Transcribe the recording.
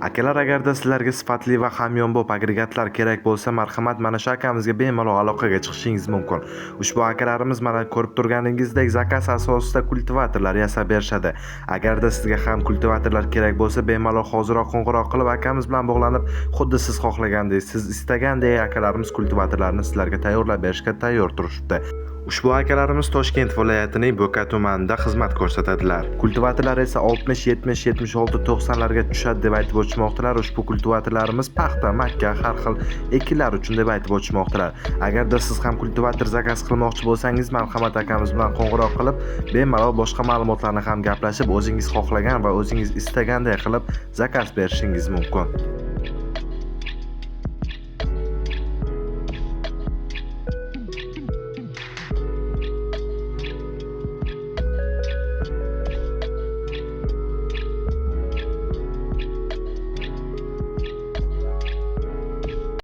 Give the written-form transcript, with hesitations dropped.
Akalar, agarda sizlarga sifatli va hamyonbop agregatlar kerak bo'lsa, marhamat mana shu akamizga bemalol aloqaga chiqishingiz mumkin. Ushbu akalarimiz mana ko'rib turganingizdek zakaz asosida kultivatorlar yasab berishadi. Agarda sizga ham kultivatorlar kerak bo'lsa, bemalol hoziroq qo'ng'iroq qilib akamiz bilan bog'lanib, xuddi siz xohlagandek, siz istagandek akalarimiz kultivatorlarni sizlarga tayyorlab berishga tayyor turishibdi. Ushbu akalarimiz Toshkent viloyatining Bo'ka tumanida xizmat ko'rsatadilar. Kultivatorlar esa 60, 70, 76, 90 larga tushadi deb aytib o'tishmoqdalar. Ushbu kultivatorlarimiz paxta, makka, har xil ekinlar uchun deb aytib o'tishmoqdalar. Agarda siz ham kultivator zakaz qilmoqchi bo'lsangiz, marhamat akamiz bilan qo'ng'iroq qilib, bemalol boshqa ma'lumotlarni ham gaplashib, o'zingiz xohlagan va o'zingiz istaganday qilib zakaz berishingiz mumkin.